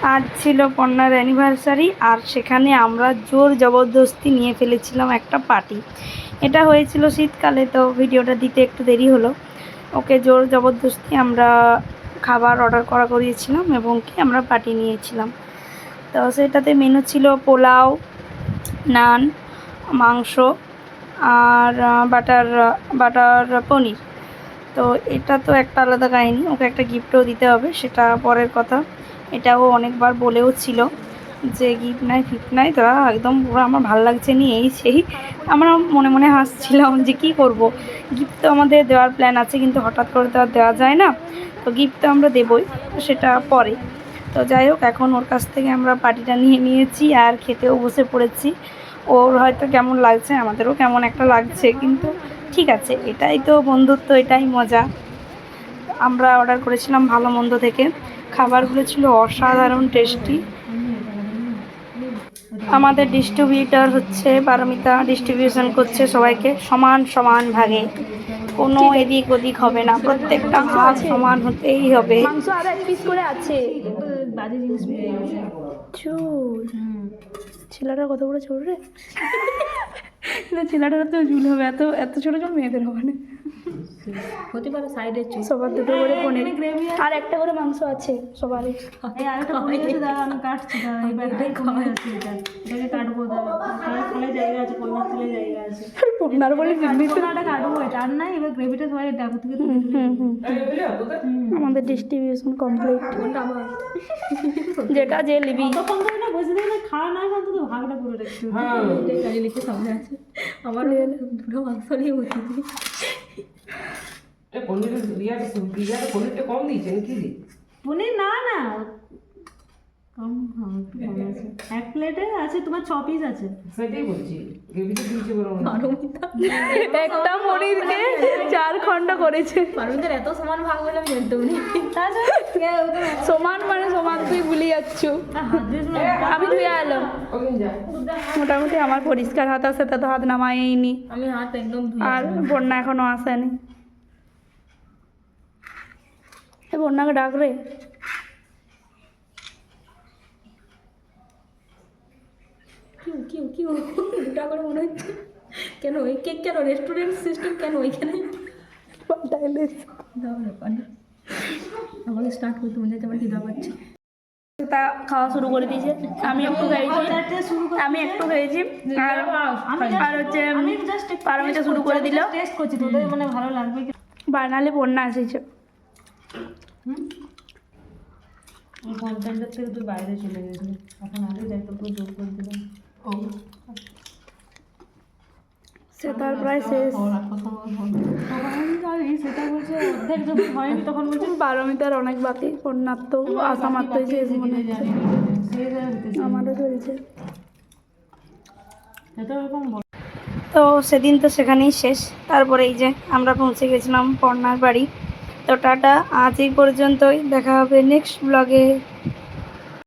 আজ ছিল পর্ণার অ্যানিভার্সারি, আর সেখানে আমরা জোর জবরদস্তি নিয়ে ফেলেছিলাম একটা পার্টি। এটা হয়েছিল শীতকালে, তো ভিডিওটা দিতে একটু দেরি হলো। ওকে জোর জবরদস্তি আমরা খাবার অর্ডার করিয়েছিলাম এবং কি আমরা পার্টি নিয়েছিলাম। তো সেটাতে মেনু ছিল পোলাও, নান, মাংস আর বাটার পনির। তো এটা তো একটা আলাদা কাহিনী, ওকে একটা গিফটও দিতে হবে, সেটা পরের কথা। এটাও অনেকবার বলেও ছিল যে গিফট নাই ফিফট নাই, তোরা একদম পুরো আমার ভালো লাগছে নি এই সেই। আমরা মনে মনে হাসছিলাম যে কী করব, গিফট তো আমাদের দেওয়ার প্ল্যান আছে, কিন্তু হঠাৎ করে তো আর দেওয়া যায় না। তো গিফট তো আমরা দেবই, সেটা পরে। তো যাই হোক, এখন ওর কাছ থেকে আমরা পার্টিটা নিয়েছি আর খেতেও বসে পড়েছি। ওর হয়তো কেমন লাগছে, আমাদেরও কেমন একটা লাগছে, কিন্তু ঠিক আছে, এটাই তো বন্ধুত্ব, এটাই মজা। আমরা অর্ডার করেছিলাম ভালো মন্দ থেকে, খাবারগুলো ছিল অসাধারণ টেস্টি। আমাদের ডিস্ট্রিবিউটর হচ্ছে পারমিতা, ডিস্ট্রিবিউশন করছে সবাইকে সমান সমান ভাগে, কোনো এদিক ওদিক হবে না, প্রত্যেকটা ভাগ সমান হতেই হবে। মাংস আর এক পিস করে আছে। বাজে জিনিস চুল ছেলেটার কত বড় চুল রে, ছেলেটার তো চুল হবে, এত এত ছোটো চুল মেয়েদের হবে না। হতে পারে সাইডের চুল। সবার দুটো করে পনির আর একটা করে মাংস আছে সবারই। এই আরেকটা পনির আছে, দাঁড়া আমি কাটছি, দাঁড়া এই ব্যাগটাই পনির আছে, এটাকে কাটবো, দাঁড়া কাটার থালে জায়গা আছে, পনির থালে জায়গা আছে, পন্নার বলে পনিরটা কাটবো, এটা আর নাই, এবার গ্রেভিটা সবাই ডাবু থেকে আমাদের ডিস্ট্রিবিউশন কমপ্লিট। যেটা যে লিবি তখন তো না বসে দেখলে খাওয়া না খাওয়া তো ভাগটা করে রাখছি। কাজে লিখে সামনে আছে আমার দুটো মাংস নিয়ে বসেছি। পনিরটা কম দিয়েছেন কি? পনির না না কম, হ্যাঁ একটু কম আছে। এক প্লেটে আছে তোমার 6 পিস আছে। সেটাই বলছি, গ্রেভিটা দিয়েছে বরং। একটা পনিরকে 4 খণ্ড করেছে। পারমিতার এত সমান ভাগ বলে আমি জানতাম না। সমান মানে সমান, তুই ভুলে যাচ্ছ। আমি ধুয়ে এলাম, মোটামুটি আমার পরিষ্কার হাত আছে, তা তো হাত নামাইনি। আমি হাত একদম আর বন্যা এখনো আসেনি। এ বন্যাকে ডাক রে। কিউ কিউ দুটা করে মনে হচ্ছে। কেন ওই কেক, কেন রেস্টুরেন্ট সিস্টেম, কেন ওইখানে আমাকে স্টার্ট করতে মনে হচ্ছে, আমার খিদা পাচ্ছে। তা খাওয়া শুরু করে দিয়েছে, আমি একটু খেয়েছি আর হচ্ছে পারমিতা শুরু করে দিল। টেস্ট করছি, তোদের মানে ভালো লাগবে। বানালে বন্যা আসেছে। কন্টেন্টের থেকে তুই বাইরে চলে গেছিলি, এখন আগে যাই তো পুরো জোর করে দিলাম। সেটার প্রায় শেষ। সেটা বলছে অর্ধেক যখন হয়নি তখন বলছে পারমিতার অনেক বাকি, বন্যার তো আসা মাত্রই শেষ মনে হচ্ছে। আমারও চলছে। এটা এরকম তো সেদিন তো সেখানেই শেষ। তারপরে এই যে আমরা পৌঁছে গেছিলাম পর্ণার বাড়ি। তো টাটা, আজ এই পর্যন্তই, দেখা হবে নেক্সট ব্লগে।